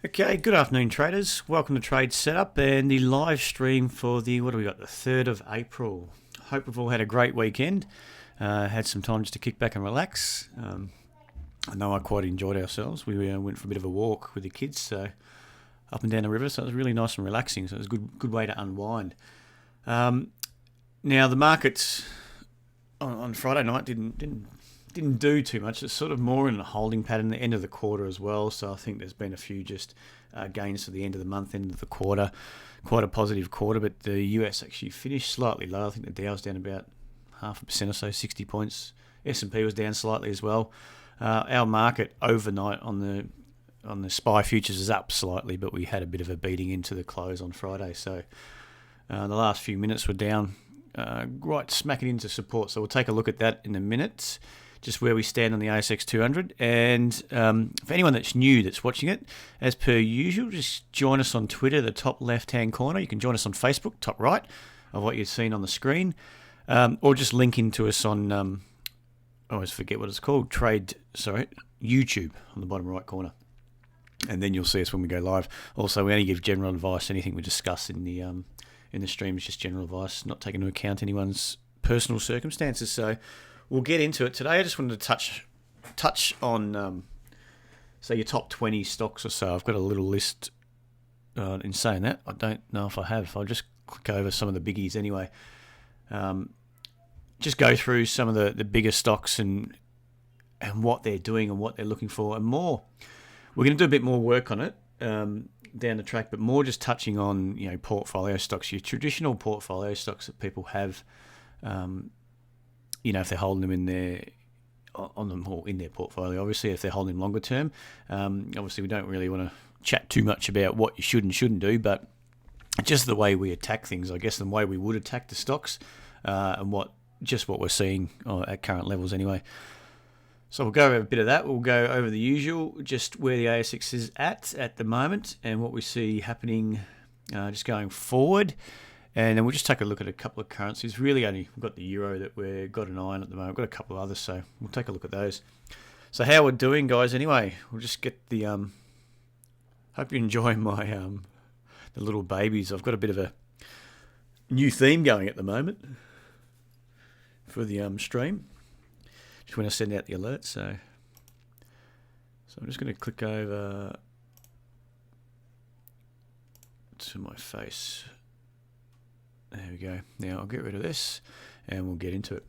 Okay, good afternoon traders. Welcome to TradeSetup and the live stream for the 3rd of April. Hope we've all had a great weekend. Had some time just to kick back and relax. I know I quite enjoyed ourselves. We went for a bit of a walk with the kids, so up and down the river, so it was really nice and relaxing. So it was a good way to unwind. Now the markets on Friday night didn't do too much. It's sort of more in a holding pattern at the end of the quarter as well. So I think there's been a few just gains to the end of the month, end of the quarter. Quite a positive quarter, but the US actually finished slightly low. I think the Dow's down about 0.5% or so, 60 points. S&P was down slightly as well. Our market overnight on the SPY futures is up slightly, but we had a bit of a beating into the close on Friday. So the last few minutes were down, right smacking into support. So we'll take a look at that in a minute. Just where we stand on the ASX200. And for anyone that's new that's watching it, as per usual, just join us on Twitter, the top left-hand corner. You can join us on Facebook, top right of what you've seen on the screen. Or just link into us on, I always forget what it's called, YouTube on the bottom right corner. And then you'll see us when we go live. Also, we only give general advice. Anything we discuss in the stream is just general advice, not taking into account anyone's personal circumstances. So we'll get into it today. I just wanted to touch on, say, your top 20 stocks or so. I've got a little list. In saying that, I don't know if I have. I'll just click over some of the biggies anyway. Just go through some of the bigger stocks and what they're doing and what they're looking for and more. We're going to do a bit more work on it down the track, but more just touching on portfolio stocks, your traditional portfolio stocks that people have. If they're holding them in their portfolio, obviously, if they're holding them longer term. Obviously, we don't really want to chat too much about what you should and shouldn't do, but just the way we attack things, I guess, the way we would attack the stocks, and what we're seeing at current levels anyway. So we'll go over a bit of that. We'll go over the usual, just where the ASX is at the moment, and what we see happening just going forward. And then we'll just take a look at a couple of currencies. Really only we've got the euro that we've got an eye on at the moment. We've got a couple of others, so we'll take a look at those. So how we're doing, guys, anyway. We'll just get the... hope you're enjoying my the little babies. I've got a bit of a new theme going at the moment for the stream. Just when I send out the alert, so I'm just going to click over to my face. There we go. Now I'll get rid of this and we'll get into it.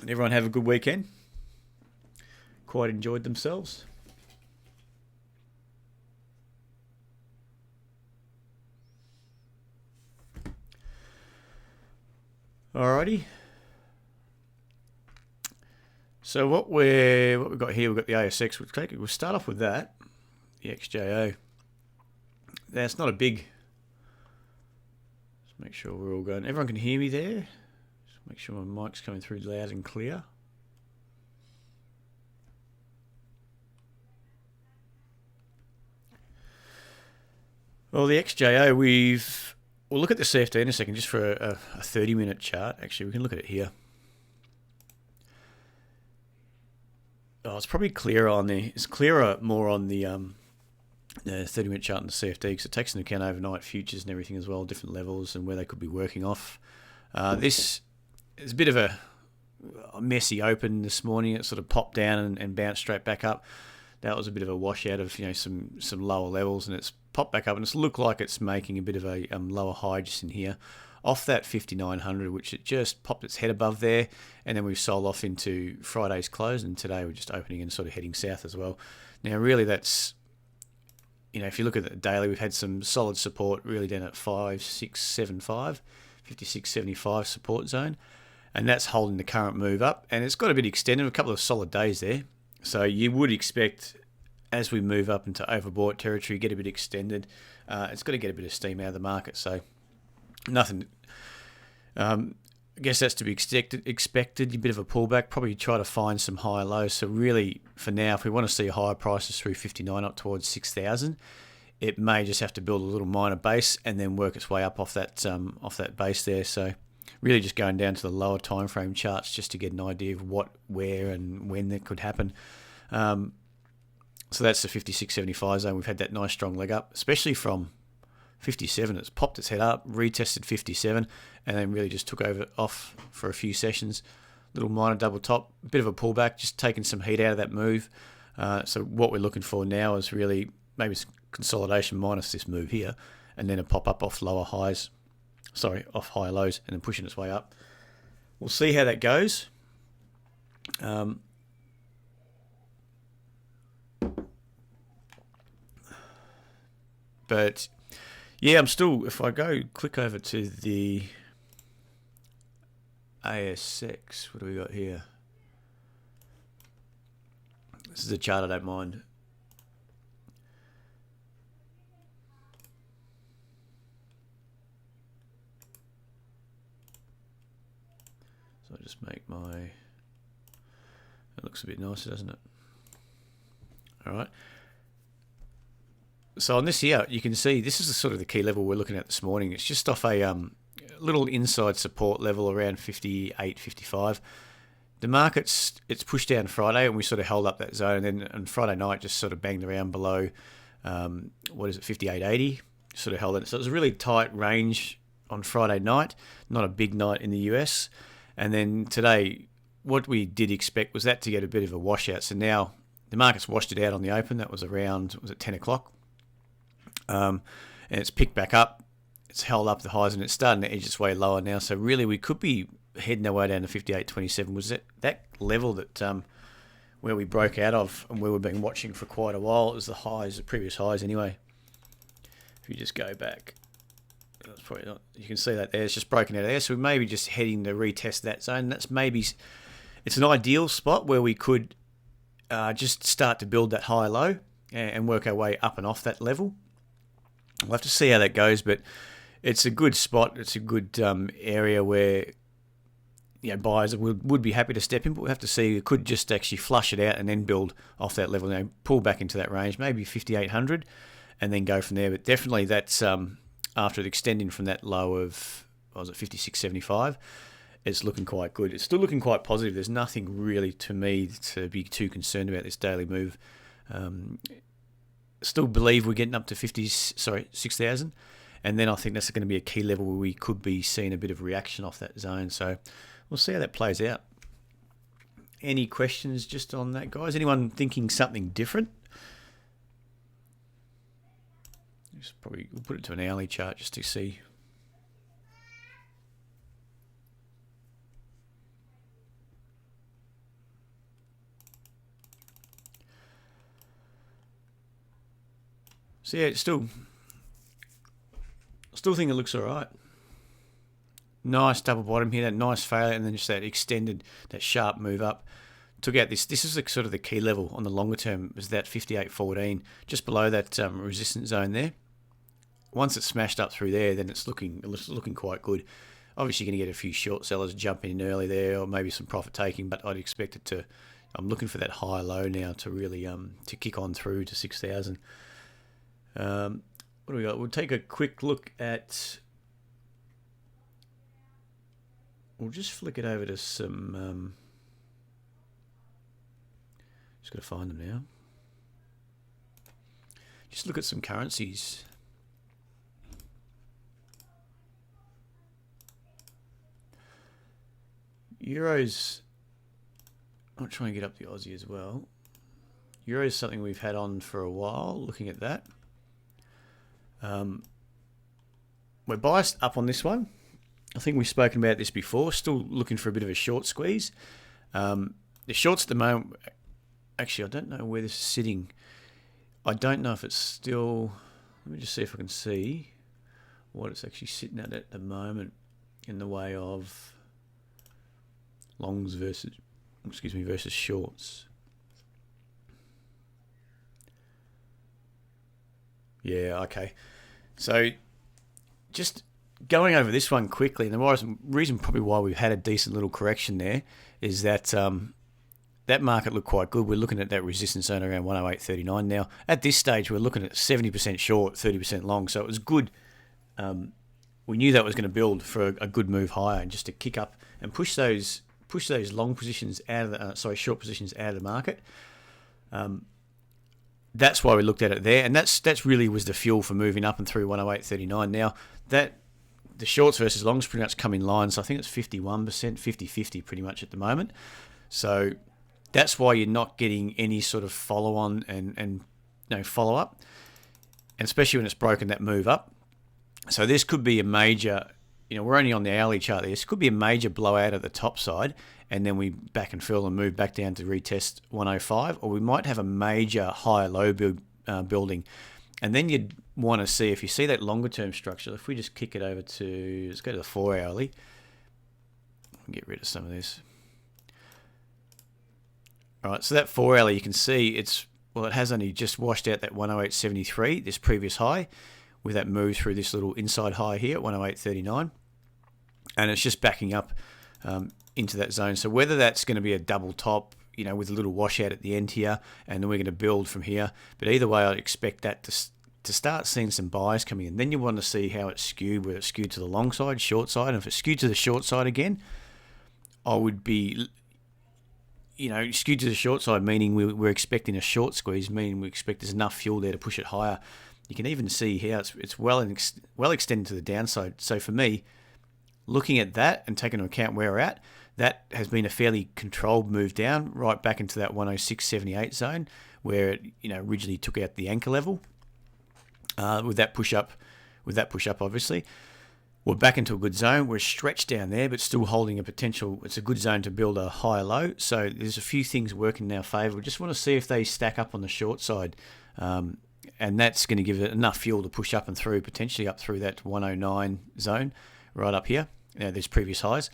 And everyone have a good weekend. Quite enjoyed themselves. Alrighty. So what we've got here, we've got the ASX. We'll start off with that, the XJO. That's not a big... Make sure we're all going. Everyone can hear me there. Just make sure my mic's coming through loud and clear. Well, the XJO, we'll look at the CFD in a second, just for a 30-minute chart. Actually, we can look at it here. Oh, it's probably clearer it's clearer more on the 30-minute chart in the CFD, because it takes into account overnight futures and everything as well, different levels and where they could be working off. This is a bit of a messy open this morning. It sort of popped down and bounced straight back up. That was a bit of a washout of some lower levels, and it's popped back up, and it's looked like it's making a bit of a lower high just in here off that 5,900, which it just popped its head above there, and then we've sold off into Friday's close, and today we're just opening and sort of heading south as well. Now, really, that's... if you look at the daily, we've had some solid support really down at 5675, 5675 support zone, and that's holding the current move up, and it's got a bit extended, a couple of solid days there. So you would expect, as we move up into overbought territory, get a bit extended. It's got to get a bit of steam out of the market, so nothing. I guess that's to be expected. A bit of a pullback. Probably try to find some higher lows. So really, for now, if we want to see higher prices through 59 up towards 6,000, it may just have to build a little minor base and then work its way up off that base there. So really, just going down to the lower time frame charts just to get an idea of what, where, and when that could happen. So that's the 56.75 zone. We've had that nice strong leg up, especially from 57. It's popped its head up, retested 57, and then really just took over off for a few sessions. Little minor double top, a bit of a pullback, just taking some heat out of that move. So what we're looking for now is really maybe consolidation minus this move here, and then a pop up off lower highs, off higher lows, and then pushing its way up. We'll see how that goes. But yeah, I'm still, if I go click over to the ASX, what do we got here? This is a chart I don't mind. So I just make my, it looks a bit nicer, doesn't it? All right. So on this here, you can see this is the sort of the key level we're looking at this morning. It's just off a little inside support level around 58, 55. The market's, it's pushed down Friday, and we sort of held up that zone, and then on Friday night just sort of banged around below, 58.80, sort of held it. So it was a really tight range on Friday night, not a big night in the US. And then today, what we did expect was that to get a bit of a washout. So now the market's washed it out on the open. That was around, was it 10 o'clock? And it's picked back up. It's held up the highs, and it's starting to edge its way lower now. So really, we could be heading our way down to 58.27. Was that level that where we broke out of, and where we've been watching for quite a while? It was the highs, the previous highs anyway. If you just go back, that's probably not. You can see that there. It's just broken out of there. So we may be just heading to retest that zone. That's maybe, it's an ideal spot where we could just start to build that high low and work our way up and off that level. We'll have to see how that goes, but it's a good spot. It's a good area where buyers would be happy to step in, but we'll have to see. It could just actually flush it out and then build off that level, pull back into that range, maybe 5,800, and then go from there. But definitely that's after extending from that low of, what was it, 56.75, it's looking quite good. It's still looking quite positive. There's nothing really to me to be too concerned about this daily move. Still believe we're getting up to 6,000, and then I think that's going to be a key level where we could be seeing a bit of reaction off that zone. So we'll see how that plays out. Any questions just on that, guys? Anyone thinking something different? Just probably we'll put it to an hourly chart just to see. So yeah, still think it looks all right. Nice double bottom here, that nice failure, and then just that extended, that sharp move up. Took out this. This is sort of the key level on the longer term, is that 58.14, just below that resistance zone there. Once it's smashed up through there, then it's looking quite good. Obviously, you're going to get a few short sellers jumping in early there, or maybe some profit taking, but I'd expect it to. I'm looking for that high low now to really to kick on through to 6,000. What do we got? We'll take a quick look at. We'll just flick it over to some. Just got to find them now. Just look at some currencies. Euros. I'll try and get up the Aussie as well. Euro is something we've had on for a while. Looking at that. We're biased up on this one. I think we've spoken about this before. Still looking for a bit of a short squeeze. The shorts at the moment, actually, I don't know where this is sitting. I don't know if it's still. Let me just see if I can see what it's actually sitting at the moment in the way of longs versus shorts. Yeah, okay. So just going over this one quickly, and the reason probably why we've had a decent little correction there is that that market looked quite good. We're looking at that resistance zone around 108.39 now. At this stage, we're looking at 70% short, 30% long. So it was good. We knew that was going to build for a good move higher, and just to kick up and push those long positions out of the short positions out of the market. that's why we looked at it there, and that's really was the fuel for moving up and through 108.39. Now that the shorts versus longs pretty much come in line, so I think it's 51%, 50-50 pretty much at the moment. So that's why you're not getting any sort of follow on and follow up, and especially when it's broken that move up. So this could be a major, we're only on the hourly chart there. This could be a major blowout at the top side, and then we back and fill and move back down to retest 105, or we might have a major higher low building. And then you'd want to see, if you see that longer term structure, if we just kick it over to, let's go to the 4 hourly, get rid of some of this. All right, so that 4 hourly, you can see it has only just washed out that 108.73, this previous high, with that move through this little inside high here at 108.39, and it's just backing up into that zone. So whether that's going to be a double top, with a little washout at the end here, and then we're going to build from here, but either way, I'd expect that to start seeing some buys coming in. Then you want to see how it's skewed, whether it's skewed to the long side, short side, and if it's skewed to the short side again, I would be, skewed to the short side, meaning we're expecting a short squeeze, meaning we expect there's enough fuel there to push it higher. You can even see here it's well extended to the downside. So for me, looking at that and taking into account where we're at, that has been a fairly controlled move down right back into that 106.78 zone where it originally took out the anchor level with that push up. Obviously, we're back into a good zone. We're stretched down there, but still holding a potential. It's a good zone to build a higher low. So there's a few things working in our favour. We just want to see if they stack up on the short side. And that's going to give it enough fuel to push up and through, potentially up through that 109 zone, right up here, these previous highs.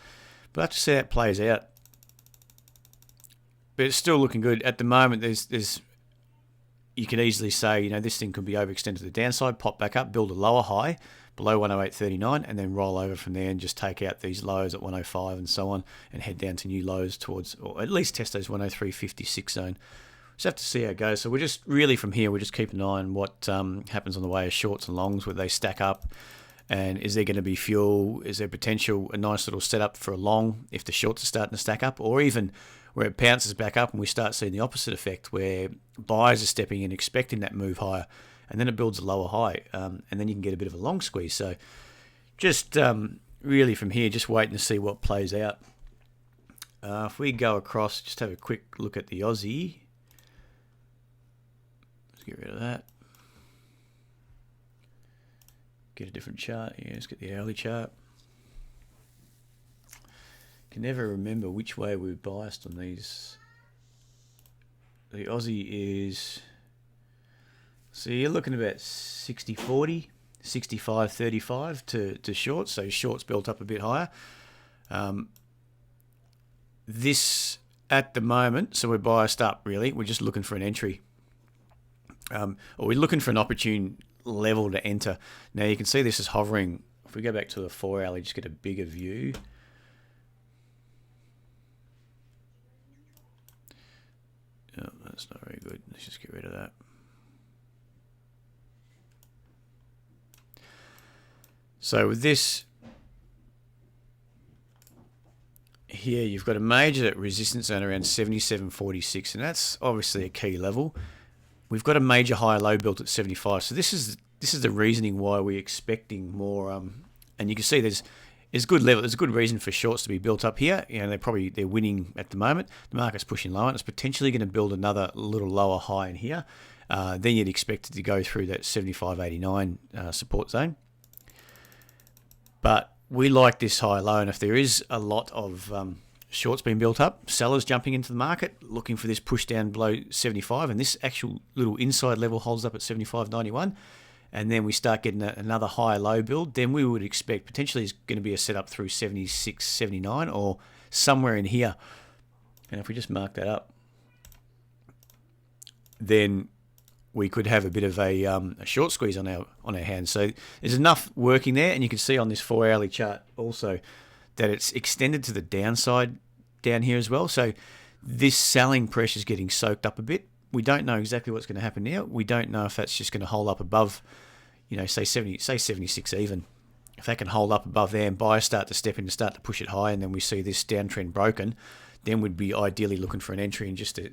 But I have to see how it plays out. But it's still looking good. At the moment, there's you could easily say, this thing could be overextended to the downside, pop back up, build a lower high below 108.39, and then roll over from there and just take out these lows at 105 and so on, and head down to new lows towards, or at least test those 103.56 zone. Just have to see how it goes. So we're just really from here, we're just keeping an eye on what happens on the way of shorts and longs, where they stack up, and is there going to be fuel? Is there potential, a nice little setup for a long if the shorts are starting to stack up, or even where it bounces back up and we start seeing the opposite effect where buyers are stepping in expecting that move higher, and then it builds a lower high, and then you can get a bit of a long squeeze. So just really from here, just waiting to see what plays out. If we go across, just have a quick look at the Aussie. Let's get rid of that. Get a different chart. Yeah, let's get the hourly chart. Can never remember which way we're biased on these. The Aussie is, so you're looking about 60-40, 65-35 to shorts. So shorts built up a bit higher. This at the moment, so we're biased up really. We're just looking for an entry. Or we're looking for an opportune level to enter. Now you can see this is hovering. If we go back to the 4 hourly, just get a bigger view. Oh, that's not very good. Let's just get rid of that. So with this here, you've got a major resistance zone around 77.46, and that's obviously a key level. We've got a major higher low built at 75. So this is the reasoning why we're expecting more. And you can see there's good level. There's a good reason for shorts to be built up here. They're winning at the moment. The market's pushing lower, and it's potentially going to build another little lower high in here. Then you'd expect it to go through that 75.89 support zone. But we like this high low, and if there is a lot of shorts being built up, sellers jumping into the market, looking for this push down below 75, and this actual little inside level holds up at 75.91, and then we start getting another higher low build, then we would expect potentially it's going to be a setup through 76.79 or somewhere in here. And if we just mark that up, then we could have a bit of a short squeeze on our hands. So there's enough working there, and you can see on this 4 hourly chart also that it's extended to the downside down here as well. So this selling pressure is getting soaked up a bit. We don't know exactly what's going to happen now. We don't know if that's just going to hold up above, say 76 even. If that can hold up above there and buyers start to step in and start to push it high, and then we see this downtrend broken, then we'd be ideally looking for an entry and just to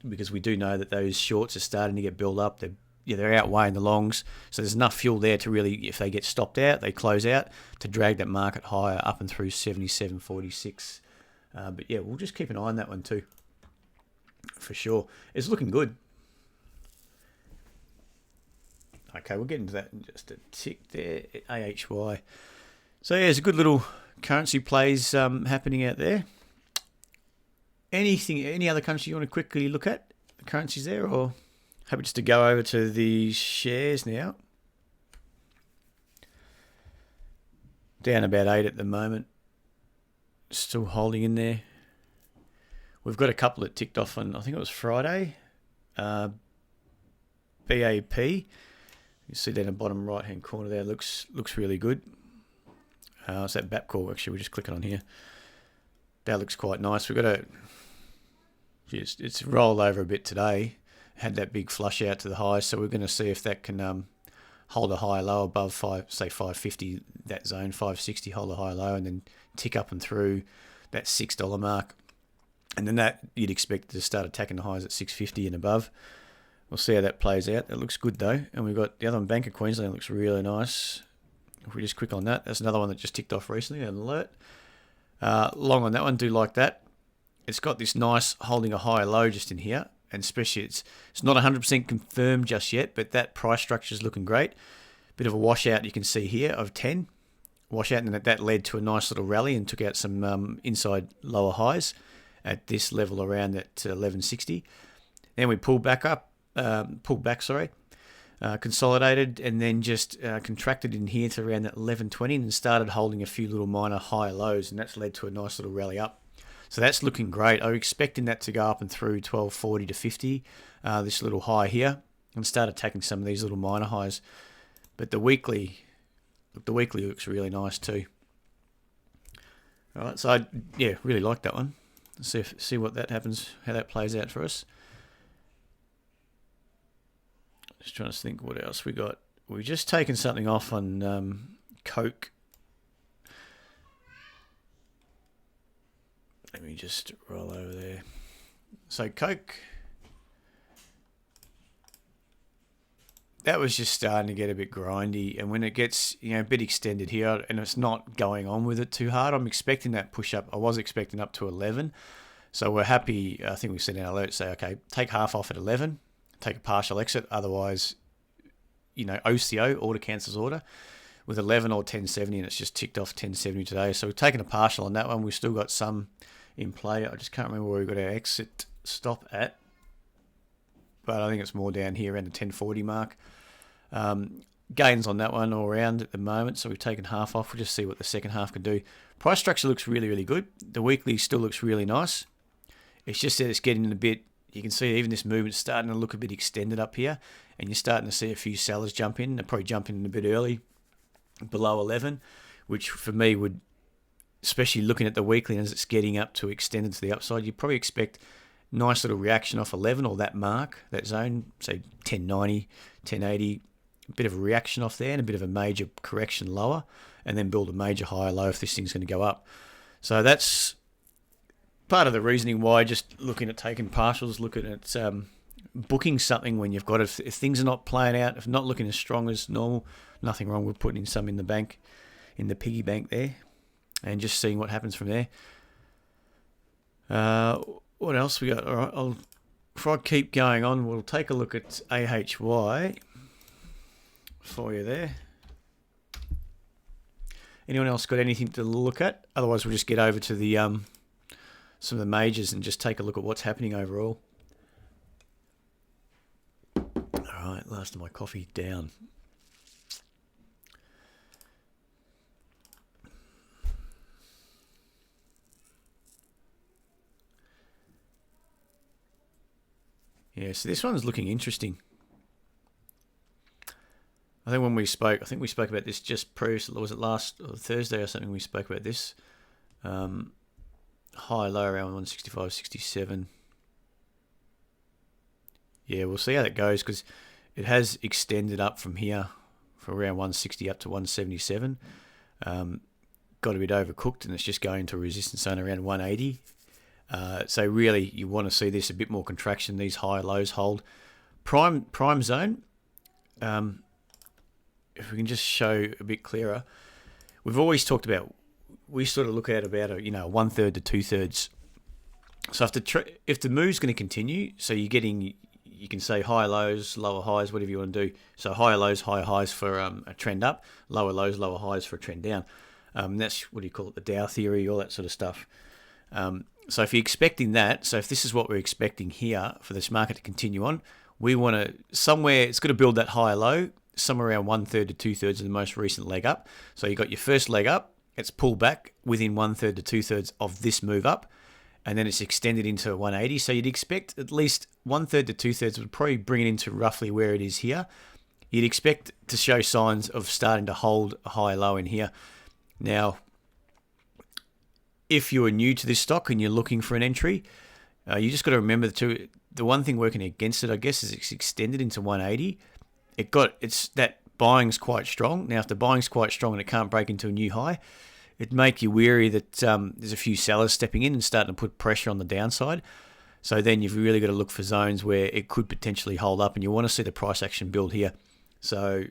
because we do know that those shorts are starting to get built up. They're outweighing the longs, so there's enough fuel there to really, if they get stopped out, they close out to drag that market higher up and through 77.46. But yeah, we'll just keep an eye on that one too, for sure. It's looking good. Okay, we'll get into that in just a tick there. AHY. So yeah, there's a good little currency plays happening out there. Any other country you want to quickly look at? The currencies there, or happy just to go over to the shares now. Down about 8 at the moment. Still holding in there. We've got a couple that ticked off on, I think it was Friday. BAP. You see down the bottom right hand corner there, looks really good. It's that BAP call, actually, we're just clicking on here. That looks quite nice. We've got it's rolled over a bit today. Had that big flush out to the high, so we're going to see if that can hold a high low above 550, that zone, 560, hold a high low, and then tick up and through that $6 mark. And then that you'd expect to start attacking the highs at 650 and above. We'll see how that plays out. It looks good though. And we've got the other one, Bank of Queensland, looks really nice. If we just click on that, that's another one that just ticked off recently, an alert. Long on that one, do like that. It's got this nice holding a higher low just in here. And especially it's not 100% confirmed just yet, but that price structure is looking great. Bit of a washout you can see here of 10. Washout, and that led to a nice little rally and took out some inside lower highs at this level around that 1160. Then we pulled back, consolidated, and then just contracted in here to around that 1120 and started holding a few little minor higher lows, and that's led to a nice little rally up. So that's looking great. I'm expecting that to go up and through 1240 to 50, this little high here, and start attacking some of these little minor highs. But the weekly looks really nice too. All right, so I really like that one. Let's see what that happens, how that plays out for us. Just trying to think what else we got. We've just taken something off on Coke. Let me just roll over there. So Coke, that was just starting to get a bit grindy, and when it gets a bit extended here and it's not going on with it too hard, I'm expecting that push up. I was expecting up to 11, so we're happy. I think we sent an alert say, okay, take half off at 11, take a partial exit. Otherwise, OCO, order cancels order, with 11 or 1070, and it's just ticked off 1070 today. So we've taken a partial on that one. We've still got some in play. I just can't remember where we got our exit stop at, but I think it's more down here around the 1040 mark. Gains on that one all around at the moment, so we've taken half off. We'll just see what the second half can do. Price structure looks really, really good. The weekly still looks really nice. It's just that it's getting a bit, you can see even this movement's starting to look a bit extended up here, and you're starting to see a few sellers jump in. They're probably jumping in a bit early, below 11, which for me would, especially looking at the weekly as it's getting up to extended to the upside, you probably expect nice little reaction off 11 or that mark, that zone, say 1090, 1080, a bit of a reaction off there and a bit of a major correction lower, and then build a major higher low if this thing's going to go up. So that's part of the reasoning why just looking at taking partials, looking at booking something when you've got, if things are not playing out, if not looking as strong as normal, nothing wrong with putting some in the bank, in the piggy bank there, and just seeing what happens from there. What else we got? All right, before I keep going on, we'll take a look at AHY for you there. Anyone else got anything to look at? Otherwise, we'll just get over to the some of the majors and just take a look at what's happening overall. All right, last of my coffee down. Yeah, so this one's looking interesting. I think when we spoke, about this just previously, was it last Thursday or something, we spoke about this. High, low around 165, 67. Yeah, we'll see how that goes, because it has extended up from here, from around 160 up to 177. Got a bit overcooked, and it's just going to a resistance zone around 180. So really, you want to see this a bit more contraction. These high lows hold. Prime zone. If we can just show a bit clearer, we've always talked about. We sort of look at about a 1/3 to 2/3. So if the move's going to continue, so you're getting, you can say higher lows, lower highs, whatever you want to do. So higher lows, higher highs for a trend up, lower lows, lower highs for a trend down. That's, what do you call it, the Dow theory, all that sort of stuff. So if you're expecting that, so if this is what we're expecting here for this market to continue on, we want to, somewhere, it's got to build that higher low, somewhere around 1/3 to 2/3 of the most recent leg up. So you got your first leg up, it's pulled back within 1/3 to 2/3 of this move up, and then it's extended into 180. So you'd expect at least 1/3 to 2/3 would probably bring it into roughly where it is here. You'd expect to show signs of starting to hold a high low in here. Now, if you're new to this stock and you're looking for an entry, you just got to remember the one thing working against it, I guess, is it's extended into 180. It's that buying's quite strong. Now, if the buying's quite strong and it can't break into a new high, it'd make you weary that there's a few sellers stepping in and starting to put pressure on the downside. So then you've really got to look for zones where it could potentially hold up, and you want to see the price action build here. So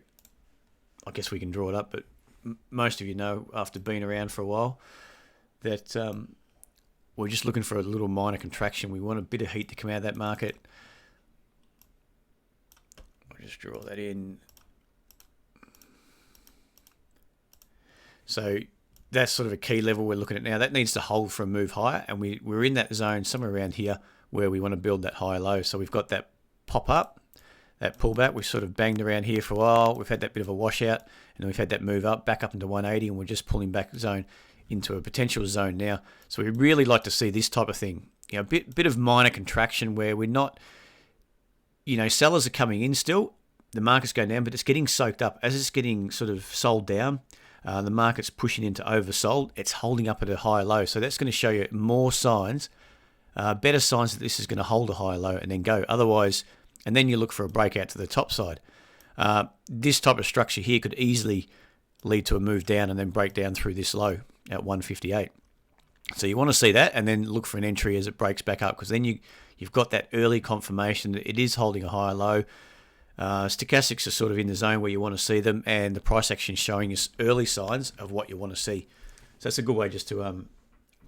I guess we can draw it up, but most of you know, after being around for a while, that we're just looking for a little minor contraction. We want a bit of heat to come out of that market. I'll just draw that in. So that's sort of a key level we're looking at now. That needs to hold for a move higher, and we're in that zone somewhere around here where we want to build that higher low. So we've got that pop up, that pullback. We've sort of banged around here for a while. We've had that bit of a washout, and then we've had that move up, back up into 180, and we're just pulling back zone into a potential zone now. So we really like to see this type of thing. A bit of minor contraction where we're not, sellers are coming in still. The market's going down, but it's getting soaked up. As it's getting sort of sold down, the market's pushing into oversold. It's holding up at a higher low. So that's going to show you more signs, better signs that this is going to hold a higher low and then go. Otherwise, and then you look for a breakout to the top side. This type of structure here could easily lead to a move down and then break down through this low at 158. So you want to see that and then look for an entry as it breaks back up, because then you've got that early confirmation that it is holding a higher low. Stochastics are sort of in the zone where you want to see them, and the price action is showing us early signs of what you want to see. So that's a good way just to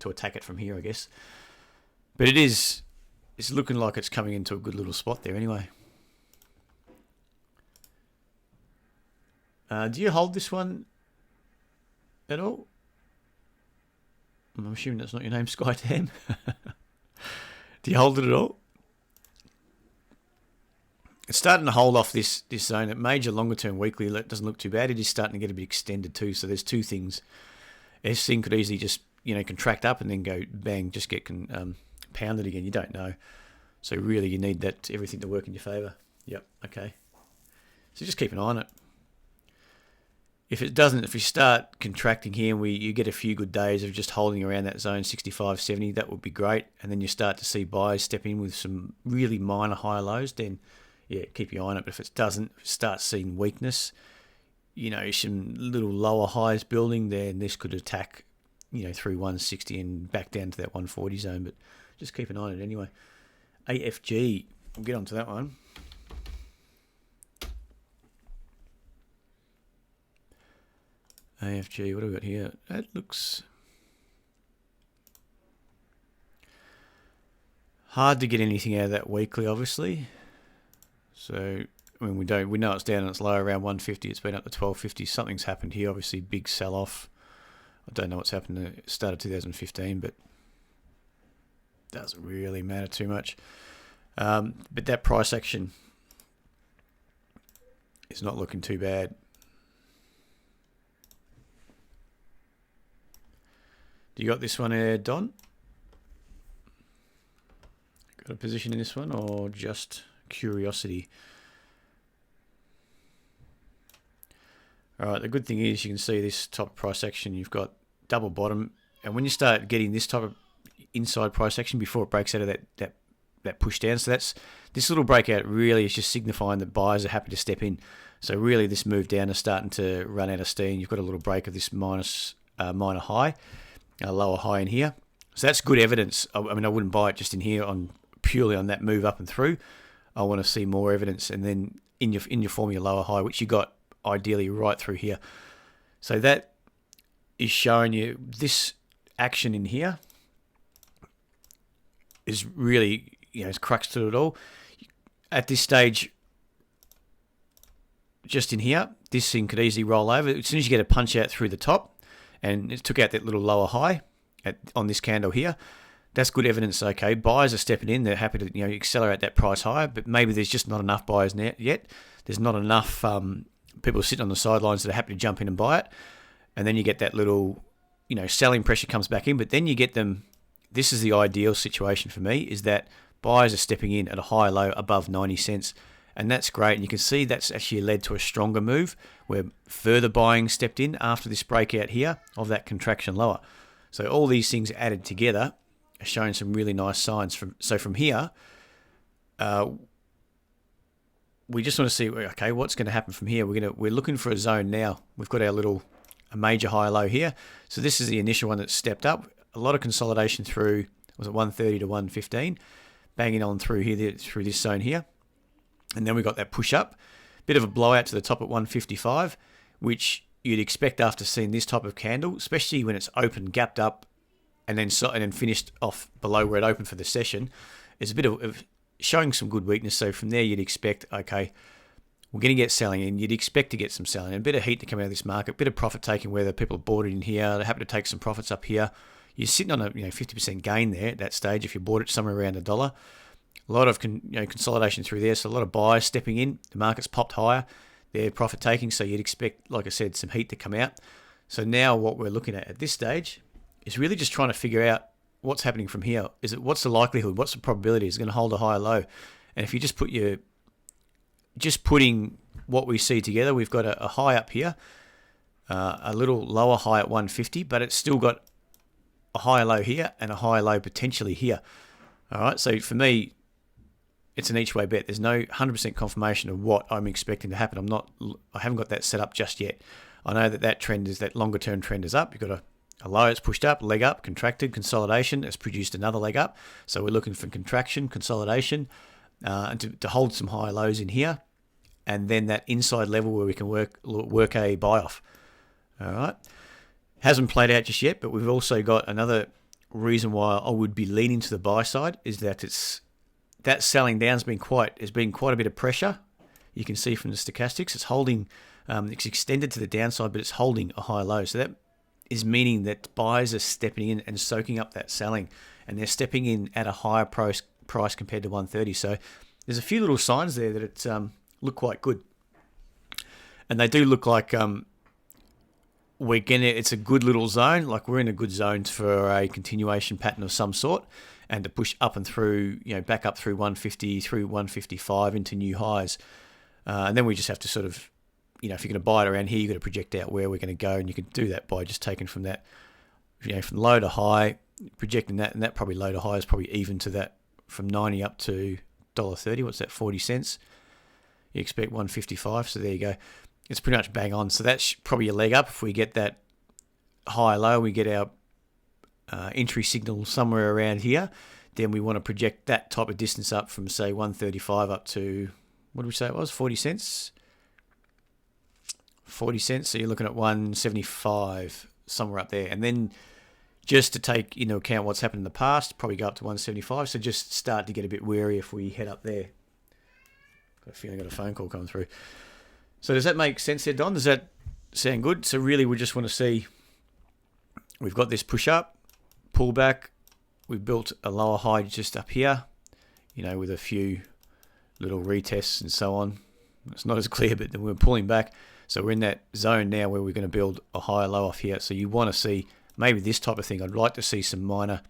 attack it from here, I guess. But it's looking like it's coming into a good little spot there anyway. Do you hold this one at all? I'm assuming that's not your name, SkyTam. Do you hold it at all? It's starting to hold off this zone. At major longer term weekly, it doesn't look too bad. It is starting to get a bit extended too. So there's two things. This thing could easily just contract up and then go bang, just get pounded again. You don't know. So really, you need that everything to work in your favour. Yep. Okay. So just keep an eye on it. If it doesn't, if you start contracting here and you get a few good days of just holding around that zone 65, 70, that would be great. And then you start to see buyers step in with some really minor higher lows, then yeah, keep your eye on it. But if it doesn't, start seeing weakness, some little lower highs building, then this could attack, through 160 and back down to that 140 zone. But just keep an eye on it anyway. AFG, we'll get onto that one. AFG, what have we got here? That looks hard to get anything out of that weekly, obviously. So, we know it's down and it's low around 150. It's been up to 1250. Something's happened here. Obviously, big sell-off. I don't know what's happened at the start of 2015, but doesn't really matter too much. But that price action is not looking too bad. Do you got this one here, Don? Got a position in this one, or just curiosity? All right, the good thing is you can see this top price action. You've got double bottom, and when you start getting this type of inside price action before it breaks out of that push down, so that's this little breakout really is just signifying that buyers are happy to step in. So really, this move down is starting to run out of steam. You've got a little break of this minor high. A lower high in here. So that's good evidence. I mean, I wouldn't buy it just in here on purely on that move up and through. I want to see more evidence, and then in your formula lower high, which you got ideally right through here. So that is showing you this action in here is really, it's crux to it all. At this stage, just in here, this thing could easily roll over. As soon as you get a punch out through the top, and it took out that little lower high on this candle here, that's good evidence. Okay, buyers are stepping in. They're happy to accelerate that price higher, but maybe there's just not enough buyers yet. There's not enough people sitting on the sidelines that are happy to jump in and buy it. And then you get that little, selling pressure comes back in. But then you get them. This is the ideal situation for me, is that buyers are stepping in at a high low above 90 cents. And that's great. And you can see that's actually led to a stronger move where further buying stepped in after this breakout here of that contraction lower. So all these things added together are showing some really nice signs. From here, we just want to see, okay, what's going to happen from here. We're looking for a zone now. We've got a major high low here. So this is the initial one that stepped up. A lot of consolidation through, was it 130 to 115, banging on through here, through this zone here. And then we got that push up, bit of a blowout to the top at 155, which you'd expect after seeing this type of candle, especially when it's open, gapped up, and then finished off below where it opened for the session. It's a bit of showing some good weakness. So from there, you'd expect, okay, we're going to get selling in. You'd expect to get some selling and a bit of heat to come out of this market, a bit of profit taking where the people are bought it in here. They're happy to take some profits up here. You're sitting on a 50% gain there at that stage if you bought it somewhere around $1. A lot of consolidation through there, so a lot of buyers stepping in. The market's popped higher. They're profit taking, so you'd expect, like I said, some heat to come out. So now what we're looking at this stage is really just trying to figure out what's happening from here. What's the likelihood? What's the probability? Is it going to hold a higher low? And if you just putting what we see together, we've got a high up here, a little lower high at 150, but it's still got a higher low here and a higher low potentially here. All right, so for me, it's an each way bet. There's no 100% confirmation of what I'm expecting to happen. I haven't got that set up just yet. I know that longer term trend is up. You've got a low, it's pushed up, leg up, contracted, consolidation, it's produced another leg up. So we're looking for contraction, consolidation, and to hold some higher lows in here, and then that inside level where we can work a buy off. All right, hasn't played out just yet, but we've also got another reason why I would be leaning to the buy side is that that selling down has been quite a bit of pressure. You can see from the stochastics, it's holding, it's extended to the downside, but it's holding a high low. So that is meaning that buyers are stepping in and soaking up that selling, and they're stepping in at a higher price compared to 130. So there's a few little signs there that it look quite good, and they do look like it's a good little zone. Like we're in a good zone for a continuation pattern of some sort, and to push up and through, back up through 150, through 155 into new highs, and then we just have to sort of, if you're going to buy it around here, you've got to project out where we're going to go, and you can do that by just taking from that, from low to high, projecting that, and that probably low to high is probably even to that from 90 up to $1.30. What's that? 40 cents. You expect 155, so there you go. It's pretty much bang on. So that's probably a leg up. If we get that high low, we get our entry signal somewhere around here, then we want to project that type of distance up from, say, 135 up to, what did we say it was? 40 cents. 40 cents, so you're looking at 175, somewhere up there. And then just to take into account what's happened in the past, probably go up to 175, so just start to get a bit wary if we head up there. Got a feeling I got a phone call coming through. So does that make sense there, Don? Does that sound good? So really we just want to see, we've got this push up, pull back, we've built a lower high just up here, with a few little retests and so on. It's not as clear, but then we're pulling back. So we're in that zone now where we're going to build a higher low off here. So you want to see maybe this type of thing. I'd like to see some minor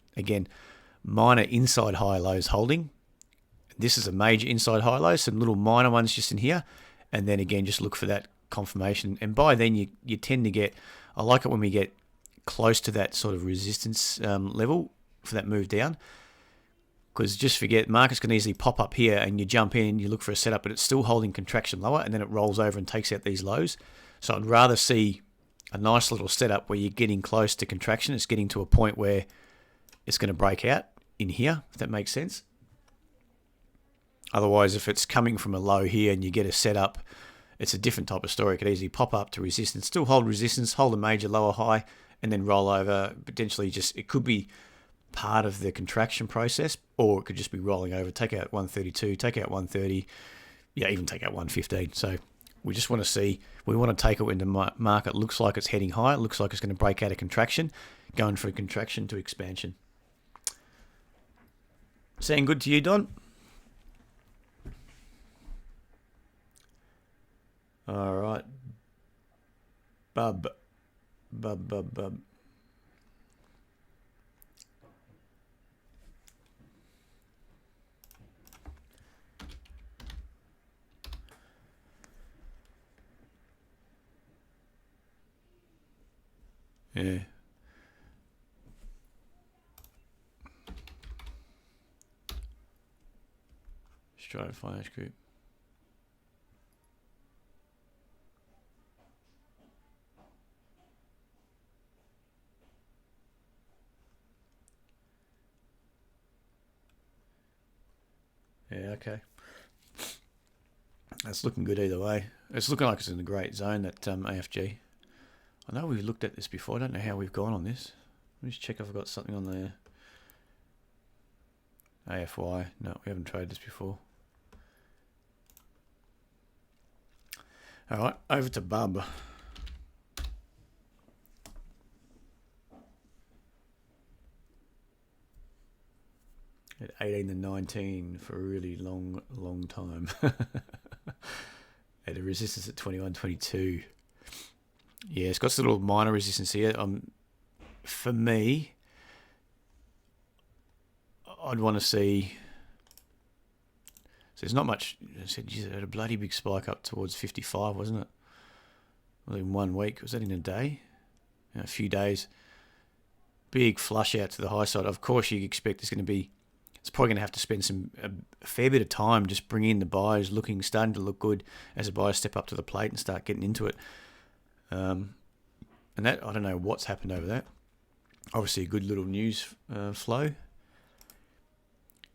inside high lows holding. This is a major inside high low, some little minor ones just in here. And then again, just look for that confirmation. And by then you tend to get, I like it when we get close to that sort of resistance level for that move down. Because just forget, markets can easily pop up here and you jump in, you look for a setup, but it's still holding contraction lower, and then it rolls over and takes out these lows. So I'd rather see a nice little setup where you're getting close to contraction. It's getting to a point where it's going to break out in here, if that makes sense. Otherwise, if it's coming from a low here and you get a setup, it's a different type of story. It could easily pop up to resistance, still hold resistance, hold a major lower high, and then roll over. Potentially it could be part of the contraction process, or it could just be rolling over, take out 132, take out 130, even take out 115. So we just want to see, we want to take it when the market looks like it's heading higher, looks like it's going to break out of contraction, going from contraction to expansion. Sound good to you, Don? All right. Bub. Yeah. Australian Finance Group. Yeah, okay. That's looking good either way. It's looking like it's in a great zone, that AFG. I know we've looked at this before. I don't know how we've gone on this. Let me just check if I've got something on there. AFY. No, we haven't traded this before. All right, over to Bub. At 18 and 19 for a really long time. At a resistance at 21.22. Yeah, it's got some little minor resistance here. For me, I'd want to see. So there's not much. I said, geez, it had a bloody big spike up towards 55, wasn't it? Well, in 1 week. Was that in a day? A few days. Big flush out to the high side. Of course, you expect it's going to be. It's probably going to have to spend a fair bit of time just bringing in the buyers, starting to look good as the buyers step up to the plate and start getting into it. And that, I don't know what's happened over that. Obviously, a good little news flow.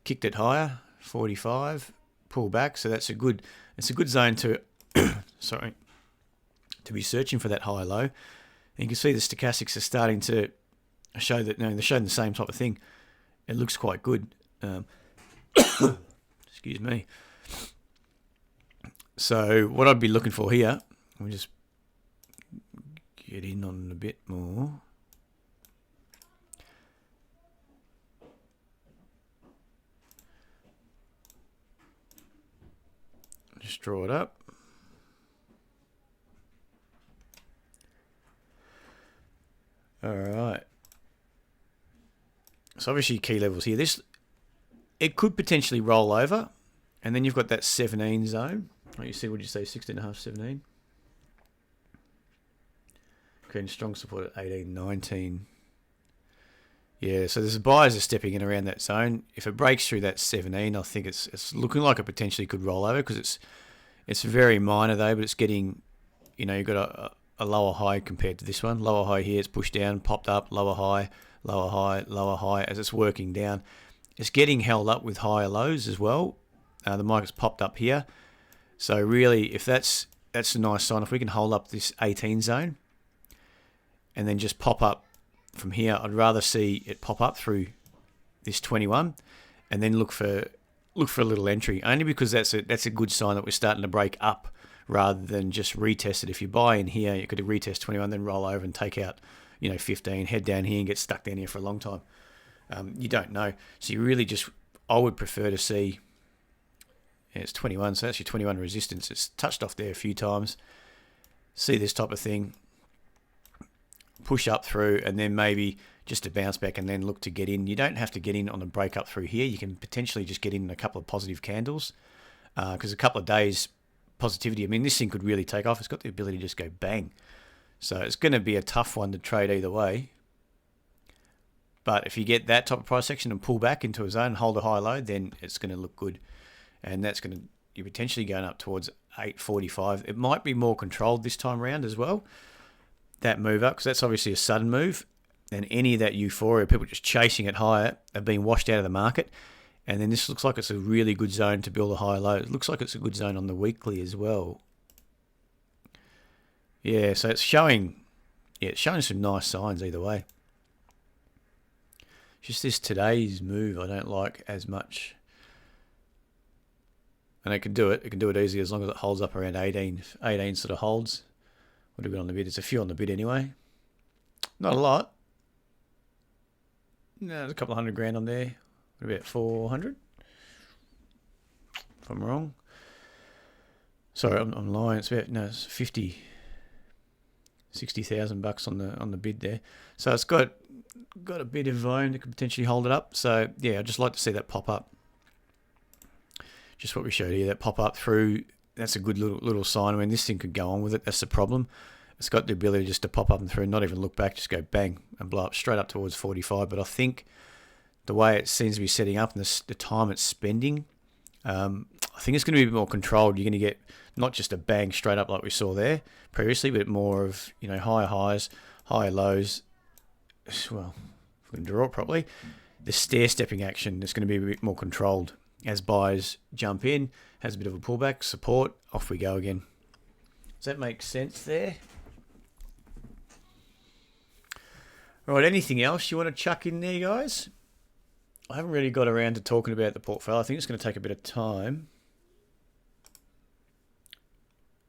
Kicked it higher, 45, pull back. So it's a good zone to, to be searching for that high low. And you can see the stochastics are starting to show that, they're showing the same type of thing. It looks quite good. Excuse me. So what I'd be looking for here, let me just get in on a bit more. Just draw it up. All right. So obviously key levels here. It could potentially roll over, and then you've got that 17 zone. Like you see, what did you say, 16.5, 17? Creating strong support at 18, 19. Yeah, so there's buyers are stepping in around that zone. If it breaks through that 17, I think it's looking like it potentially could roll over, because it's very minor though, but it's getting, you've got a lower high compared to this one. Lower high here, it's pushed down, popped up, lower high, lower high, lower high as it's working down. It's getting held up with higher lows as well. The market's popped up here. So really, if that's a nice sign. If we can hold up this 18 zone and then just pop up from here, I'd rather see it pop up through this 21 and then look for a little entry, only because that's a good sign that we're starting to break up rather than just retest it. If you buy in here, you could retest 21, then roll over and take out 15, head down here and get stuck down here for a long time. You don't know. So you really I would prefer to see, it's 21, so that's your 21 resistance. It's touched off there a few times. See this type of thing, push up through, and then maybe just a bounce back and then look to get in. You don't have to get in on a break up through here. You can potentially just get in a couple of positive candles, because a couple of days positivity, this thing could really take off. It's got the ability to just go bang. So it's going to be a tough one to trade either way. But if you get that type of price action and pull back into a zone and hold a high low, then it's going to look good. And that's going to, you're potentially going up towards 845. It might be more controlled this time around as well, that move up, because that's obviously a sudden move. and any of that euphoria, people just chasing it higher, have been washed out of the market. And then this looks like it's a really good zone to build a high low. It looks like it's a good zone on the weekly as well. Yeah, so it's showing some nice signs either way. Just this today's move I don't like as much. And it can do it. It can do it easily as long as it holds up around 18. 18 sort of holds. What have we got on the bid? There's a few on the bid anyway. Not a lot. No, there's a couple of $100,000 on there. What about 400? If I'm wrong. Sorry, I'm lying. It's about it's 60,000 bucks on the bid there. So it's got a bit of volume that could potentially hold it up. So yeah, I'd just like to see that pop up. Just what we showed here, that pop up through. That's a good little sign. I mean, this thing could go on with it. That's the problem. It's got the ability just to pop up and through, not even look back, just go bang and blow up straight up towards 45. But I think the way it seems to be setting up and the time it's spending, I think it's going to be a bit more controlled. You're going to get not just a bang straight up like we saw there previously, but more of higher highs, higher lows. Well, if we can draw it properly, the stair stepping action is going to be a bit more controlled as buyers jump in, has a bit of a pullback, support, off we go again. Does that make sense there? All right, anything else you want to chuck in there, guys? I haven't really got around to talking about the portfolio. I think it's going to take a bit of time.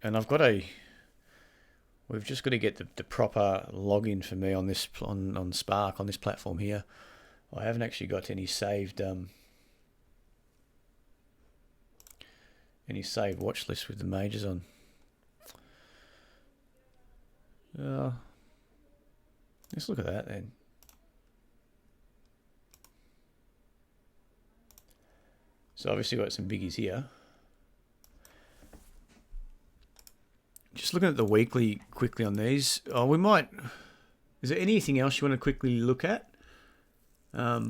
And we've just got to get the proper login for me on this on Spark on this platform here. I haven't actually got any saved watch list with the majors on. Let's look at that then. So obviously we've got some biggies here. Just looking at the weekly quickly on these. We might. Is there anything else you want to quickly look at? I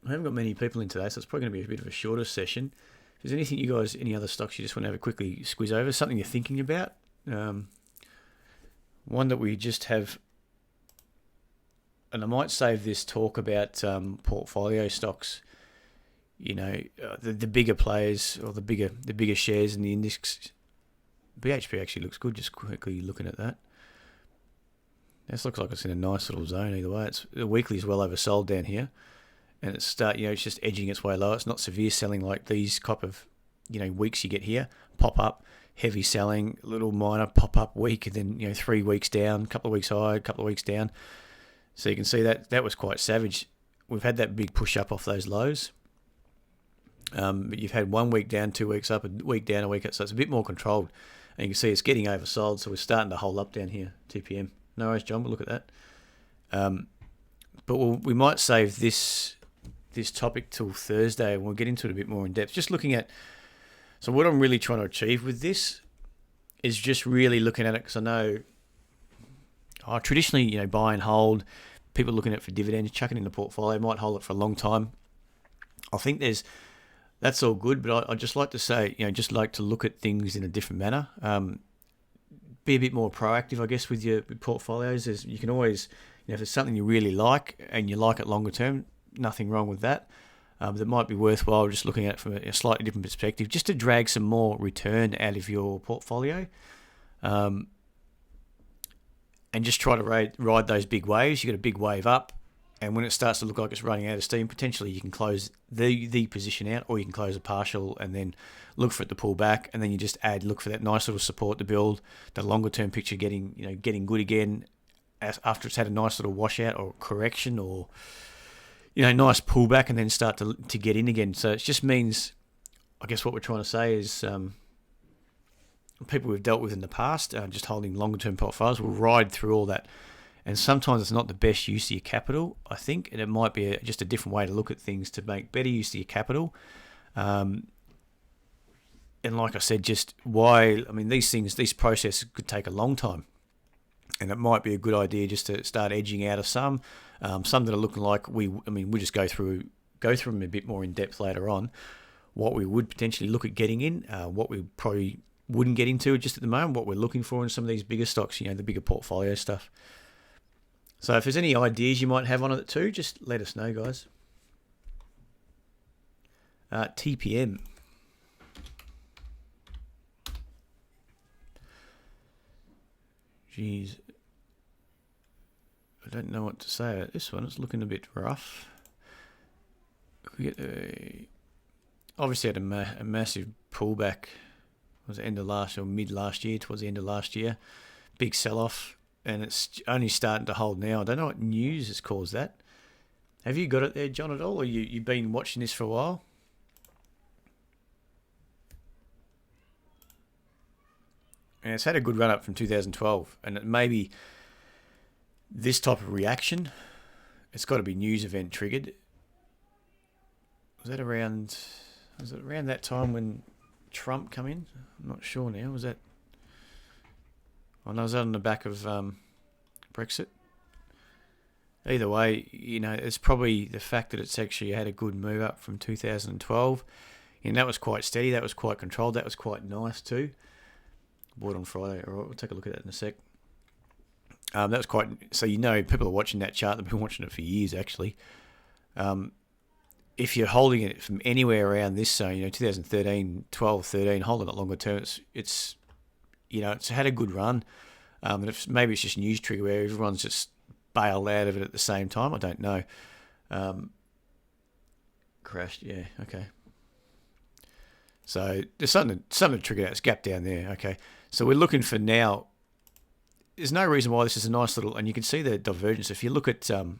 haven't got many people in today, so it's probably going to be a bit of a shorter session. If there's anything you guys, any other stocks you just want to have a quickly squeeze over, something you're thinking about. One that we just have, and I might save this talk about portfolio stocks. The bigger players or the bigger shares in the index. BHP actually looks good. Just quickly looking at that. This looks like it's in a nice little zone either way. The weekly is well oversold down here, and it's it's just edging its way lower. It's not severe selling like these type of weeks you get here. Pop up, heavy selling, little minor pop up week, and then 3 weeks down, a couple of weeks high, a couple of weeks down. So you can see that was quite savage. We've had that big push up off those lows. But you've had 1 week down, 2 weeks up, a week down, a week up. So it's a bit more controlled. And you can see it's getting oversold. So we're starting to hold up down here, TPM. No worries, John, but look at that. But we might save this topic till Thursday, and we'll get into it a bit more in depth. Just looking at, so what I'm really trying to achieve with this is just really looking at it, because I know traditionally, buy and hold, people looking at it for dividends, chuck it in the portfolio, might hold it for a long time. I think that's all good, but I'd just like to say, just like to look at things in a different manner. Be a bit more proactive, I guess, with your portfolios. You can always, if it's something you really like and you like it longer term, nothing wrong with that. But it might be worthwhile just looking at it from a slightly different perspective, just to drag some more return out of your portfolio. And just try to ride those big waves. You get a big wave up, and when it starts to look like it's running out of steam, potentially you can close the position out, or you can close a partial and then look for it to pull back, and then you just look for that nice little support to build the longer term picture getting good again after it's had a nice little washout or correction, or nice pullback, and then start to get in again. So it just means, I guess what we're trying to say is people we've dealt with in the past, just holding longer term portfolios, will ride through all that. And sometimes it's not the best use of your capital, I think, and it might be just a different way to look at things to make better use of your capital. And like I said, this process could take a long time, and it might be a good idea just to start edging out of some that are looking like we'll just go through them a bit more in depth later on. What we would potentially look at getting in, what we probably wouldn't get into just at the moment, what we're looking for in some of these bigger stocks, the bigger portfolio stuff. So if there's any ideas you might have on it too, just let us know, guys. TPM. Jeez. I don't know what to say about this one. It's looking a bit rough. We get obviously had a massive pullback. Was it end of last or mid last year, towards the end of last year. Big sell-off, and it's only starting to hold now. I don't know what news has caused that. Have you got it there, John, at all? Or you've been watching this for a while? And it's had a good run up from 2012, and it maybe this type of reaction, it's got to be news event triggered. Was it around that time when Trump come in? I'm not sure now. Was that? I know, was that on the back of Brexit? Either way, it's probably the fact that it's actually had a good move up from 2012. And that was quite steady. That was quite controlled. That was quite nice too. Bought on Friday. All right, we'll take a look at that in a sec. That was quite... So people are watching that chart. They've been watching it for years, actually. If you're holding it from anywhere around this zone, 2013, 12, 13, holding it longer term, it's had a good run. And maybe it's just news trigger where everyone's just bailed out of it at the same time. I don't know. Crashed, yeah, okay. So there's something to trigger that. It's gap down there, okay. So we're looking for now. There's no reason why this is a nice little, and you can see the divergence. If you look at stochastics,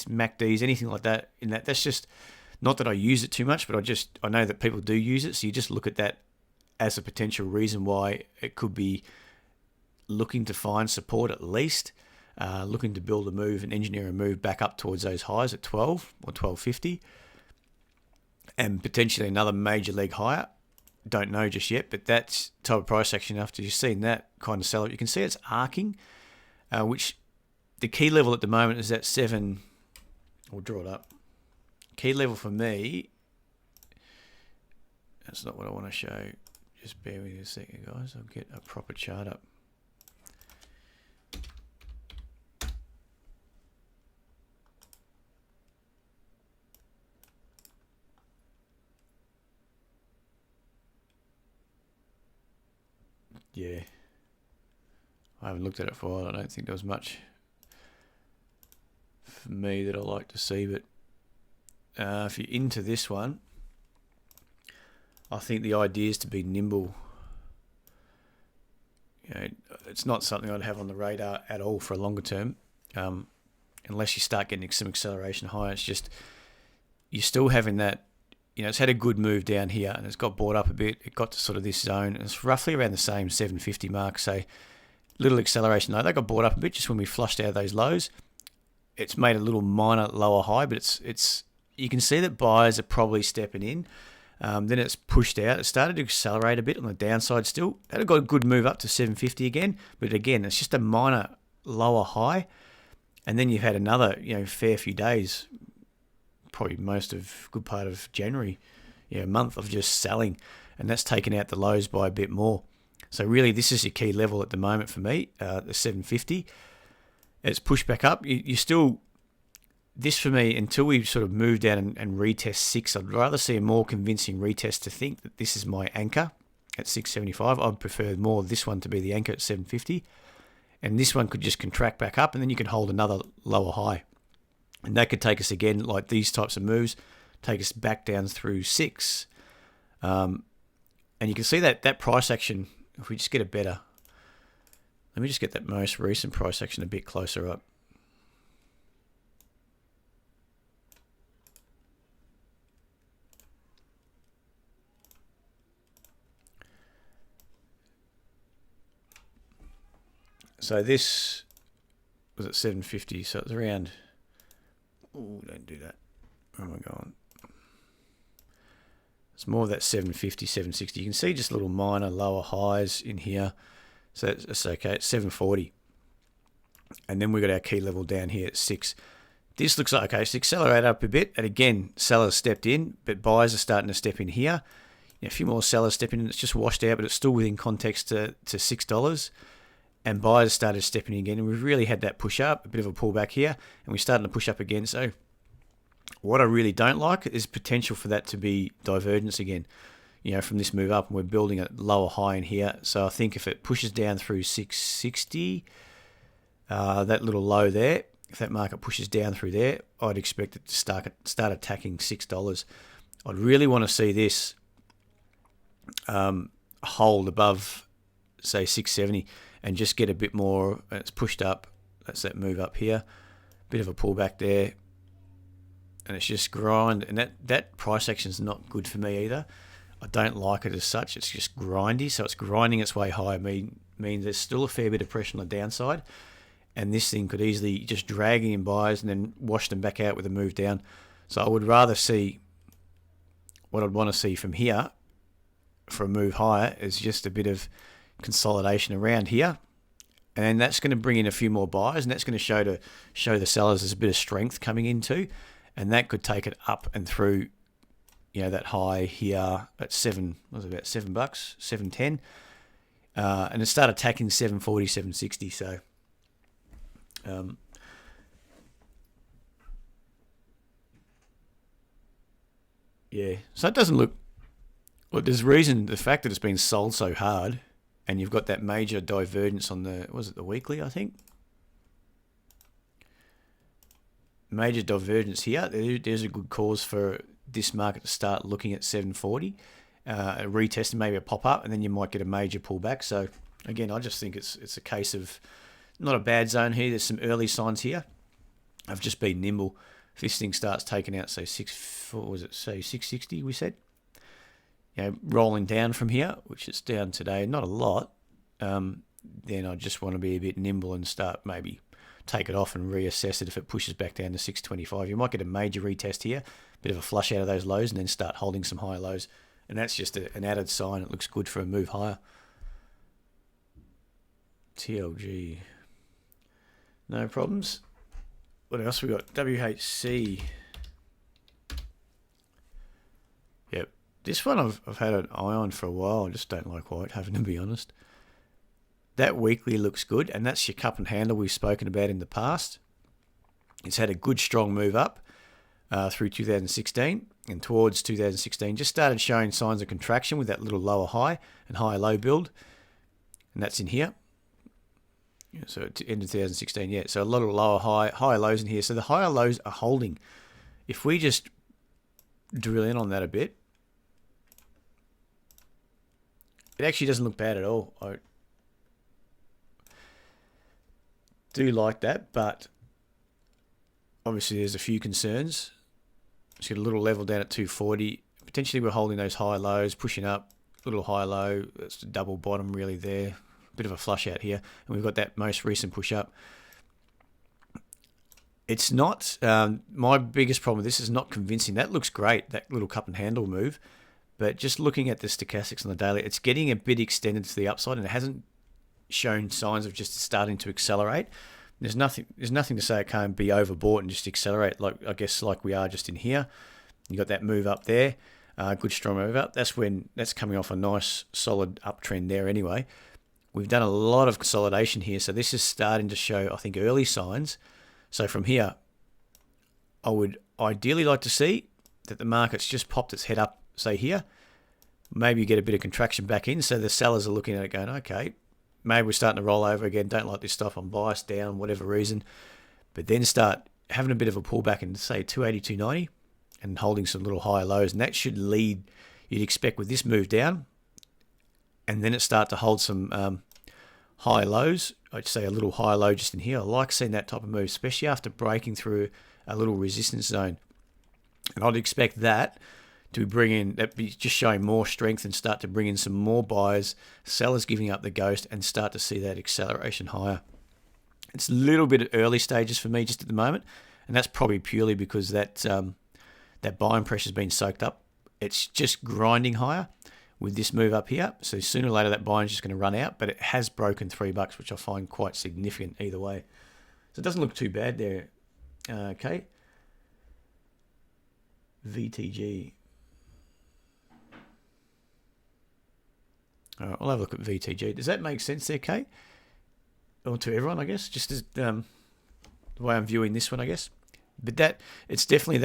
MACDs, anything like that, that's just, not that I use it too much, but I know that people do use it. So you just look at that as a potential reason why it could be looking to find support at least, looking to build a move and engineer a move back up towards those highs at 12 or 12.50, and potentially another major leg higher. Don't know just yet, but that's type of price action. After you've seen that kind of sell, you can see it's arcing, which the key level at the moment is at 7. We'll draw it up. Key level for me, that's not what I want to show. Just bear with me a second, guys. I'll get a proper chart up. Yeah. I haven't looked at it for a while. I don't think there was much for me that I like to see, but if you're into this one, I think the idea is to be nimble. It's not something I'd have on the radar at all for a longer term, unless you start getting some acceleration higher. It's just, you're still having that, it's had a good move down here and it's got bought up a bit. It got to sort of this zone and it's roughly around the same 750 mark. So little acceleration though. They got bought up a bit just when we flushed out of those lows. It's made a little minor lower high, but it's you can see that buyers are probably stepping in. Then it's pushed out. It started to accelerate a bit on the downside still. That got a good move up to 750 again. But again, it's just a minor lower high. And then you've had another, fair few days, probably good part of January, a month of just selling. And that's taken out the lows by a bit more. So really, this is your key level at the moment for me, the 750. It's pushed back up. You still... This for me, until we sort of move down and retest 6, I'd rather see a more convincing retest to think that this is my anchor at 675. I'd prefer more this one to be the anchor at 750. And this one could just contract back up and then you can hold another lower high. And that could take us again, like these types of moves, take us back down through 6. And you can see that price action, if we just get a better... Let me just get that most recent price action a bit closer up. So this was at 750, so it's around... Oh, don't do that. Where am I going? It's more of that 750, 760. You can see just little minor lower highs in here. So that's okay. It's 740. And then we've got our key level down here at 6. This looks like, okay, so accelerate up a bit. And again, sellers stepped in, but buyers are starting to step in here. A few more sellers stepping in. It's just washed out, but it's still within context to $6. and buyers started stepping in again, and we've really had that push up, a bit of a pullback here, and we're starting to push up again. So what I really don't like is potential for that to be divergence again, from this move up, and we're building a lower high in here. So I think if it pushes down through 660, that little low there, if that market pushes down through there, I'd expect it to start attacking $6. I'd really want to see this hold above, say, 670, and just get a bit more. It's pushed up. That's that move up here. Bit of a pullback there, and it's just grind. And that price action is not good for me either. I don't like it as such. It's just grindy, so it's grinding its way high. Means there's still a fair bit of pressure on the downside, and this thing could easily just drag in buyers and then wash them back out with a move down. So I would rather see, what I'd want to see from here for a move higher is just a bit of consolidation around here, and then that's going to bring in a few more buyers, and that's going to show the sellers there's a bit of strength coming into, and that could take it up and through, that high here at $7, $7.10, and it started attacking 740, 760. So so it doesn't look. Well, there's reason, the fact that it's been sold so hard, and you've got that major divergence on the weekly, I think. Major divergence here. There's a good cause for this market to start looking at 740, retesting, maybe a pop up, and then you might get a major pullback. So again, I just think it's a case of not a bad zone here. There's some early signs here. I've just been nimble. If this thing starts taking out, say 660, we said. Rolling down from here, which it's down today, not a lot, then I just want to be a bit nimble and start maybe take it off and reassess it if it pushes back down to 625. You might get a major retest here, bit of a flush out of those lows, and then start holding some higher lows. And that's just an added sign. It looks good for a move higher. TLG. No problems. What else we got? WHC. Yep. This one I've had an eye on for a while. I just don't like white, having to be honest. That weekly looks good, and that's your cup and handle we've spoken about in the past. It's had a good strong move up through 2016, and towards 2016 just started showing signs of contraction with that little lower high and higher low build, and that's in here. So at the end of 2016, so a lot of lower higher lows in here. So the higher lows are holding. If we just drill in on that a bit, it actually doesn't look bad at all. I do like that, but obviously there's a few concerns. Let's get a little level down at 240. Potentially we're holding those high lows, pushing up, little high low. That's the double bottom really there. Bit of a flush out here. And we've got that most recent push up. It's not, my biggest problem with this is not convincing. That looks great, that little cup and handle move. But just looking at the stochastics on the daily, it's getting a bit extended to the upside, and it hasn't shown signs of just starting to accelerate. There's nothing to say it can't be overbought and just accelerate, like we are just in here. You got that move up there, good strong move up. That's coming off a nice solid uptrend there anyway. We've done a lot of consolidation here, so this is starting to show, I think, early signs. So from here, I would ideally like to see that the market's just popped its head up, say here. Maybe you get a bit of contraction back in, so the sellers are looking at it going, okay, maybe we're starting to roll over again, don't like this stuff, I'm biased down, whatever reason. But then start having a bit of a pullback in, say, 280, 290, and holding some little higher lows. And that should lead, you'd expect with this move down, and then it start to hold some high lows. I'd say a little higher low just in here. I like seeing that type of move, especially after breaking through a little resistance zone. And I'd expect that to bring in, that be just showing more strength and start to bring in some more buyers, sellers giving up the ghost, and start to see that acceleration higher. It's a little bit at early stages for me just at the moment, and that's probably purely because that buying pressure has been soaked up. It's just grinding higher with this move up here. So sooner or later that buying is just going to run out, but it has broken $3, which I find quite significant either way. So it doesn't look too bad there. Okay. VTG. All right, I'll have a look at VTG. Does that make sense there, Kate? or to everyone, I guess, just as the way I'm viewing this one, I guess. But it's definitely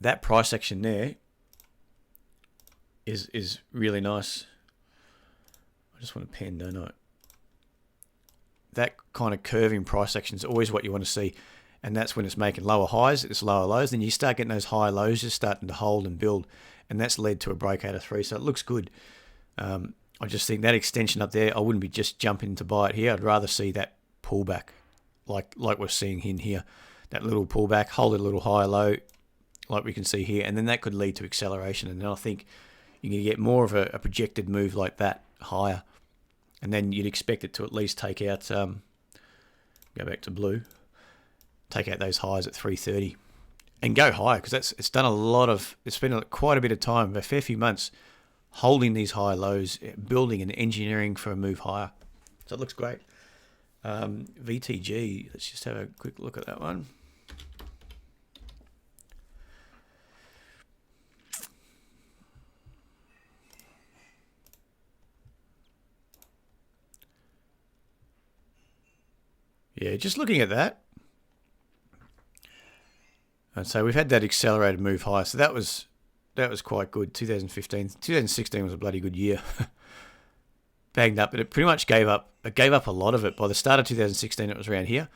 that price action there is really nice. I just want to pen, don't I? That kind of curving price action is always what you want to see, and that's when it's making lower highs, it's lower lows. Then you start getting those high lows just starting to hold and build, and that's led to a breakout of 3. So it looks good. I just think that extension up there, I wouldn't be just jumping to buy it here. I'd rather see that pullback, like we're seeing in here, that little pullback, hold it a little higher low, like we can see here, and then that could lead to acceleration. And then I think you're going to get more of a projected move like that higher, and then you'd expect it to at least take out, go back to blue, take out those highs at 330 and go higher, because it's done a lot of, it's been quite a bit of time, a fair few months, holding these high lows, building and engineering for a move higher. So it looks great. VTG, let's just have a quick look at that one. Yeah, just looking at that. And so we've had that accelerated move higher. So that was quite good. 2016 was a bloody good year. Banged up, but it pretty much gave up. It gave up a lot of it. By the start of 2016, it was around here.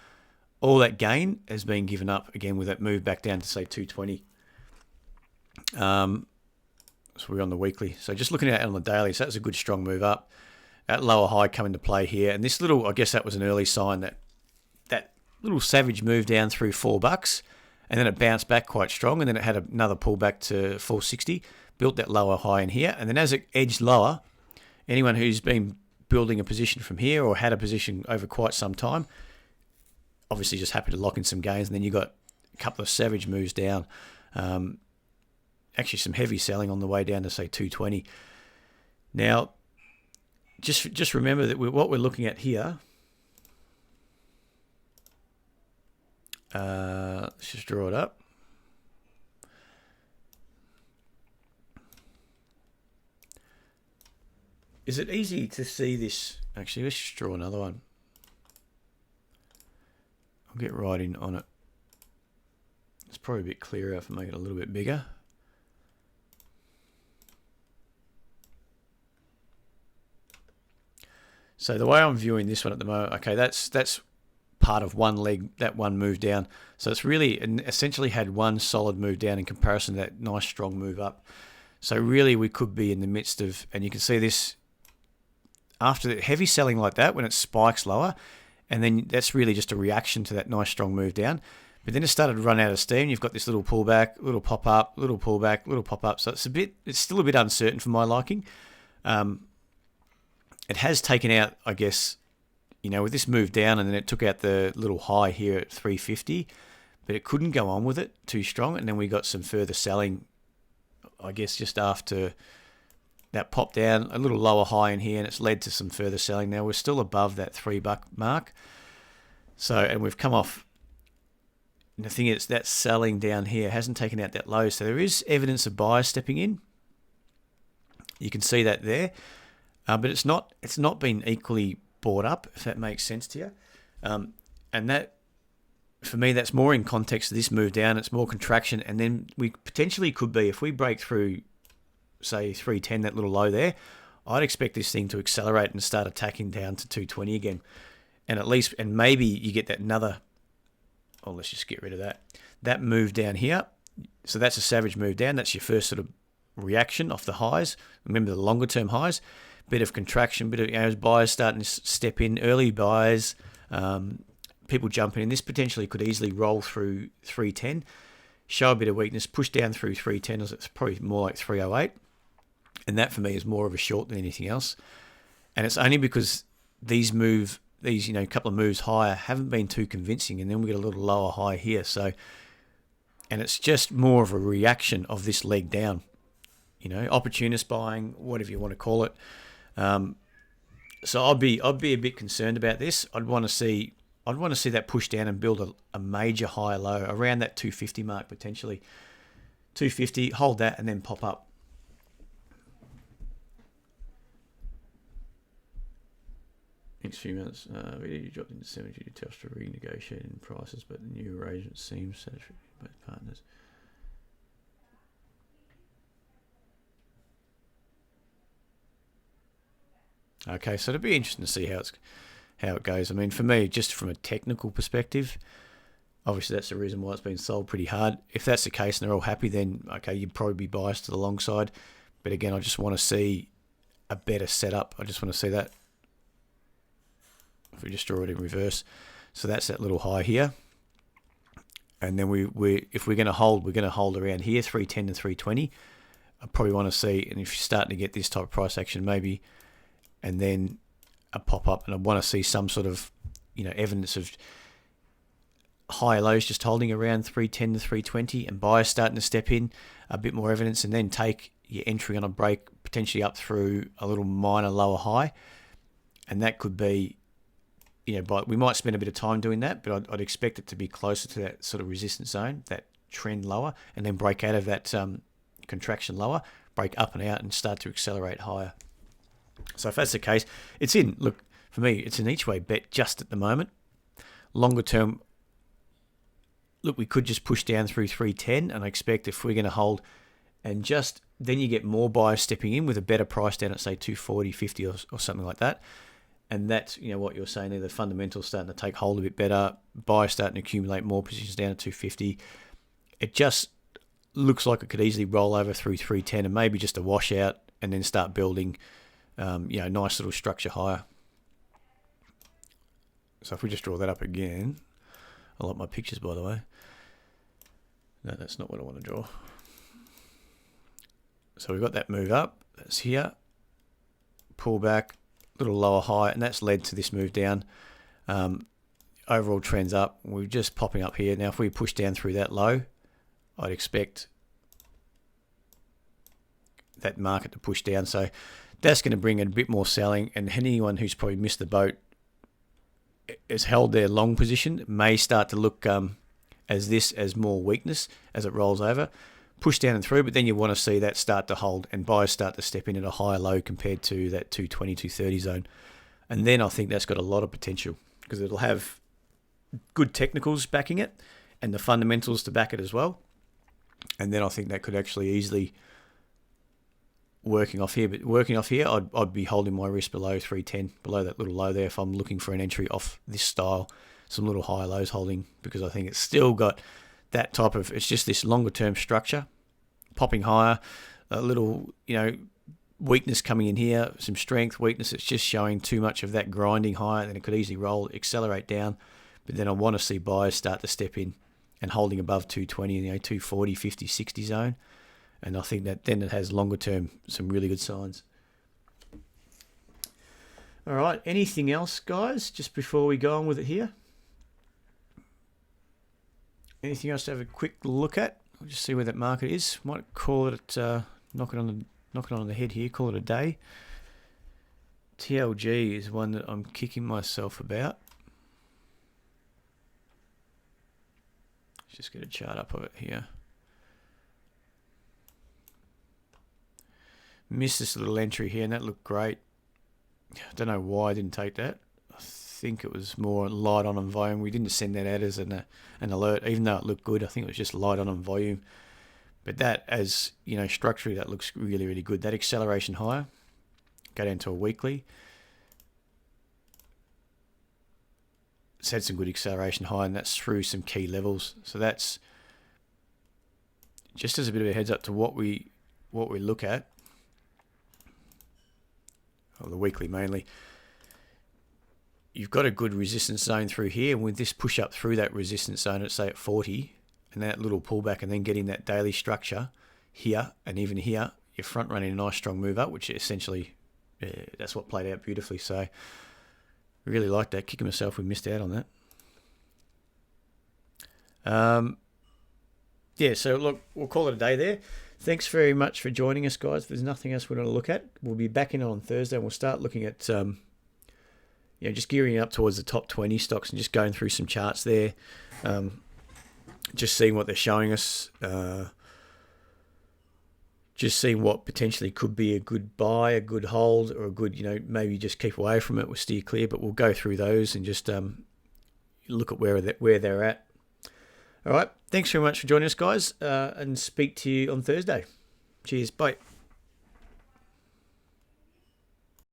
All that gain has been given up again with that move back down to say 220. So we're on the weekly. So just looking at it on the daily, so that's a good strong move up. That lower high come into play here, and this little, I guess that was an early sign that little savage move down through $4, and then it bounced back quite strong, and then it had another pullback to 460, built that lower high in here, and then as it edged lower, anyone who's been building a position from here or had a position over quite some time, obviously just happy to lock in some gains, and then you got a couple of savage moves down. Actually some heavy selling on the way down to say 220. Now, just remember that what we're looking at here, let's just draw it up. Is it easy to see this? Actually, let's just draw another one. I'll get right in on it. It's probably a bit clearer if I make it a little bit bigger. So the way I'm viewing this one at the moment, okay, that's part of one leg, that one move down. So it's really essentially had one solid move down in comparison to that nice strong move up. So really we could be in the midst of, and you can see this after the heavy selling like that, when it spikes lower, and then that's really just a reaction to that nice strong move down. But then it started to run out of steam. You've got this little pullback, little pop up, little pullback, little pop up. So it's still a bit uncertain for my liking. It has taken out, I guess, with this move down, and then it took out the little high here at 350, but it couldn't go on with it too strong. And then we got some further selling, I guess, just after that pop down, a little lower high in here, and it's led to some further selling. Now we're still above that $3 mark. So, and we've come off. And the thing is, that selling down here hasn't taken out that low. So there is evidence of buyers stepping in. You can see that there. But it's not been equally bought up, if that makes sense to you. And that, for me, that's more in context of this move down. It's more contraction. And then we potentially could be, if we break through, say, 310, that little low there, I'd expect this thing to accelerate and start attacking down to 220 again. And at least, and maybe you get that another, let's just get rid of that. That move down here. So that's a savage move down. That's your first sort of reaction off the highs. Remember the longer term highs. Bit of contraction, bit of buyers starting to step in, early buyers, people jumping in. This potentially could easily roll through 310, show a bit of weakness, push down through 310, as it's probably more like 308. And that for me is more of a short than anything else. And it's only because these couple of moves higher haven't been too convincing, and then we get a little lower high here. So, and it's just more of a reaction of this leg down, opportunist buying, whatever you want to call it. So I'd be a bit concerned about this. I'd want to see that push down and build a major high low around that 250 mark potentially. 250, hold that, and then pop up. Next few months, VDG dropped in December due to Telstra renegotiating prices, but the new arrangement seems satisfactory to both partners. Okay, so it'll be interesting to see how it goes. I mean, for me, just from a technical perspective, obviously that's the reason why it's been sold pretty hard. If that's the case and they're all happy, then okay, you'd probably be biased to the long side. But again, I just want to see a better setup. I just want to see that. If we just draw it in reverse, so that's that little high here, and then if we're going to hold, we're going to hold around here, 310 to 320. I probably want to see, and if you're starting to get this type of price action, maybe, and then a pop up, and I want to see some sort of, evidence of higher lows just holding around 310 to 320, and buyers starting to step in, a bit more evidence, and then take your entry on a break potentially up through a little minor lower high, and that could be, but we might spend a bit of time doing that, but I'd expect it to be closer to that sort of resistance zone, that trend lower, and then break out of that contraction lower, break up and out, and start to accelerate higher. So if that's the case, for me, it's an each way bet just at the moment. Longer term, look, we could just push down through 310, and I expect if we're going to hold, and just then you get more buyers stepping in with a better price down at say 240, 50 or something like that. And that's, what you're saying there, the fundamentals starting to take hold a bit better, buyers starting to accumulate more positions down at 250. It just looks like it could easily roll over through 310 and maybe just a washout, and then start building, nice little structure higher. So if we just draw that up again, I like my pictures, by the way. No, that's not what I want to draw. So we've got that move up, that's here, pull back, little lower high, and that's led to this move down. Overall trends up. We're just popping up here. Now if we push down through that low, I'd expect that market to push down. So that's going to bring in a bit more selling, and anyone who's probably missed the boat has held their long position may start to look as more weakness as it rolls over. Push down and through, but then you want to see that start to hold and buyers start to step in at a higher low compared to that 220, 230 zone. And then I think that's got a lot of potential because it'll have good technicals backing it and the fundamentals to back it as well. And then I think that could actually easily working off here. But working off here, I'd be holding my risk below 310, below that little low there if I'm looking for an entry off this style, some little higher lows holding, because I think it's still got that type of, it's just this longer term structure, popping higher, a little, weakness coming in here, some strength, weakness. It's just showing too much of that grinding higher, then it could easily roll, accelerate down. But then I want to see buyers start to step in and holding above 220, 240, 50, 60 zone. And I think that then it has longer term, some really good signs. All right, anything else, guys, just before we go on with it here? Anything else to have a quick look at? We'll just see where that market is. Might call it, knock it on the head here, call it a day. TLG is one that I'm kicking myself about. Let's just get a chart up of it here. Missed this little entry here, and that looked great. I don't know why I didn't take that. I think it was more light on volume. We didn't send that out as an alert, even though it looked good. I think it was just light on volume. But that, as structurally, that looks really, really good. That acceleration higher, go down to a weekly. It's had some good acceleration high, and that's through some key levels. So that's just as a bit of a heads up to what we look at. Or the weekly mainly. You've got a good resistance zone through here, and with this push up through that resistance zone at say at 40, and that little pullback, and then getting that daily structure here and even here, you're front running a nice strong move up, which essentially that's what played out beautifully. So really like that. Kicking myself, we missed out on that. So look, we'll call it a day there. Thanks very much for joining us, guys. If there's nothing else we're going to look at, we'll be back in on Thursday, and we'll start looking at just gearing up towards the top 20 stocks and just going through some charts there, just seeing what they're showing us, just seeing what potentially could be a good buy, a good hold, or a good, maybe just keep away from it, we'll steer clear. But we'll go through those and just look at where they're at. All right, thanks very much for joining us, guys, and speak to you on Thursday. Cheers, bye.